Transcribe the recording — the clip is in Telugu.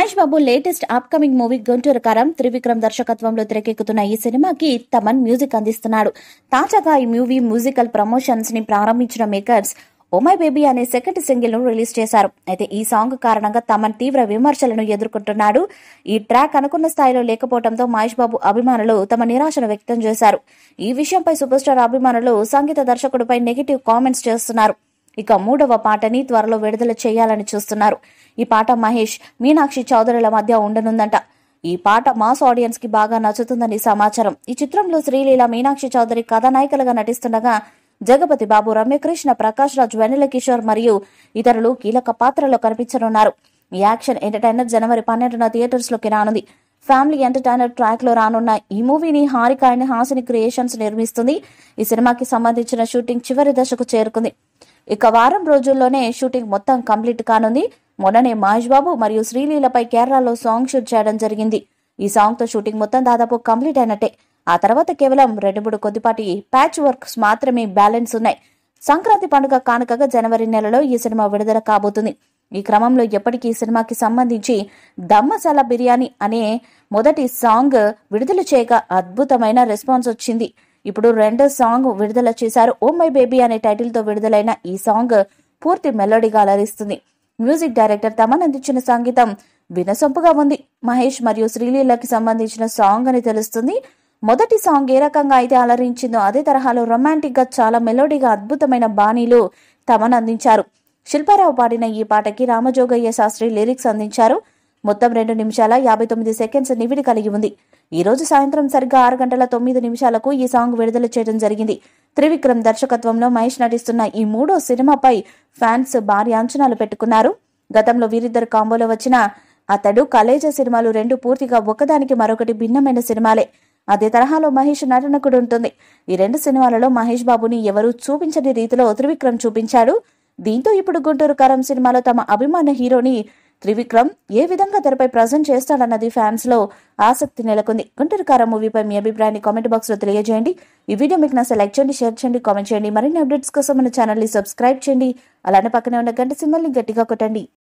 Mahesh Babu latest upcoming movie Guntur కారం త్రివిక్రమ్ దర్శకత్వంలో తెరకెక్కుతున్న ఈ సినిమాకి తమన్ మ్యూజిక్ అందిస్తున్నాడు. తాజాగా ఈ మూవీ మ్యూజికల్ ప్రమోషన్స్ ని ప్రారంభించిన మేకర్స్ ఓ మై బేబీ అనే సెకండ్ సింగిల్ ను రిలీజ్ చేశారు. అయితే ఈ సాంగ్ కారణంగా తమన్ తీవ్ర విమర్శలను ఎదుర్కొంటున్నాడు. ఈ ట్రాక్ అనుకున్న స్థాయిలో లేకపోవడంతో మహేష్ బాబు అభిమానులు తమ నిరాశను వ్యక్తం చేశారు. ఈ విషయంపై సూపర్ స్టార్ అభిమానులు సంగీత దర్శకుడిపై నెగిటివ్ కామెంట్స్ చేస్తున్నారు. ఇక మూడవ పాటని త్వరలో విడుదల చేయాలని చూస్తున్నారు. ఈ పాట మహేష్, మీనాక్షి చౌదరిల మధ్య ఉండనుందంట. ఈ పాట మాస్ ఆడియన్స్ కి బాగా నచ్చుతుందని సమాచారం. ఈ చిత్రంలో శ్రీలీల, మీనాక్షి చౌదరి కథానాయికలుగా నటిస్తుండగా జగపతి బాబు, రమ్యకృష్ణ, ప్రకాష్ రాజ్, వెన్నెల కిషోర్ మరియు ఇతరులు కీలక పాత్రలో కనిపించనున్నారు. ఈ యాక్షన్ ఎంటర్టైనర్ జనవరి 12న థియేటర్స్ లోకి రానుంది. ఫ్యామిలీ ఎంటర్టైనర్ ట్రాక్ లో రానున్న ఈ మూవీని హారిక అండ్ హాసిని క్రియేషన్స్ నిర్మిస్తుంది. ఈ సినిమాకి సంబంధించిన షూటింగ్ చివరి దశకు చేరుకుంది. ఇక వారం రోజుల్లోనే షూటింగ్ మొత్తం కంప్లీట్ కానుంది. మొన్ననే మహేష్ బాబు మరియు శ్రీలీలపై కేరళలో సాంగ్ షూట్ చేయడం జరిగింది. ఈ సాంగ్ తో షూటింగ్ మొత్తం దాదాపు కంప్లీట్ అయినట్టే. ఆ తర్వాత కేవలం 2-3 కొద్దిపాటి ప్యాచ్ వర్క్స్ మాత్రమే బ్యాలెన్స్ ఉన్నాయి. సంక్రాంతి పండుగ కానుకగా జనవరి నెలలో ఈ సినిమా విడుదల కాబోతుంది. ఈ క్రమంలో ఎప్పటికీ ఈ సినిమాకి సంబంధించి దమ్ మసాలా బిర్యానీ అనే మొదటి సాంగ్ విడుదల చేయగా అద్భుతమైన రెస్పాన్స్ వచ్చింది. ఇప్పుడు రెండో సాంగ్ విడుదల చేశారు. ఓ మై బేబీ అనే టైటిల్ తో విడుదలైన ఈ సాంగ్ పూర్తి మెలోడీగా అలరిస్తుంది. మ్యూజిక్ డైరెక్టర్ తమన్ అందించిన సంగీతం వినసొంపుగా ఉంది. మహేష్ మరియు శ్రీలీలకి సంబంధించిన సాంగ్ అని తెలుస్తుంది. మొదటి సాంగ్ ఏ రకంగా అయితే అలరించిందో అదే తరహాలో రొమాంటిక్ గా చాలా మెలోడీగా అద్భుతమైన బాణీలు తమన్ అందించారు. శిల్పారావు పాడిన ఈ పాటకి రామజోగయ్య శాస్త్రి లిరిక్స్ అందించారు. మొత్తం 2 నిమిషాల 59 సెకండ్స్ నివిడి కలిగి ఉంది. ఈ రోజు సాయంత్రం సరిగ్గా 6:09 ఈ సాంగ్ విడుదల చేయడం జరిగింది. త్రివిక్రమ్ దర్శకత్వంలో మహేష్ నటిస్తున్న ఈ మూడో సినిమాపై ఫ్యాన్స్ భారీ అంచనాలు పెట్టుకున్నారు. గతంలో వీరిద్దరు కాంబోలో వచ్చిన అతడు, కలేజా సినిమాలు 2 పూర్తిగా ఒకదానికి మరొకటి భిన్నమైన సినిమాలే. అదే తరహాలో మహేష్ నటన కూడా ఉంటుంది. ఈ 2 సినిమాలలో మహేష్ బాబుని ఎవరూ చూపించని రీతిలో త్రివిక్రమ్ చూపించాడు. దీంతో ఇప్పుడు గుంటూరు కారం సినిమాలో తమ అభిమాన హీరోని త్రివిక్రమ్ ఏ విధంగా తెరపై ప్రజెంట్ చేస్తాడన్నది ఫ్యాన్స్ లో ఆసక్తి నెలకొంది. గుంటూరు కారం మూవీపై మీ అభిప్రాయాన్ని కామెంట్ బాక్స్ లో తెలియజేయండి. ఈ వీడియో మీకు నచ్చితే లైక్ చేయండి, షేర్ చేయండి, కామెంట్ చేయండి. మరిన్ని అప్డేట్స్ కోసం మన ఛానల్ ని సబ్స్క్రైబ్ చేయండి. అలానే పక్కనే ఉన్న గంట సింబల్ ని గట్టిగా కొట్టండి.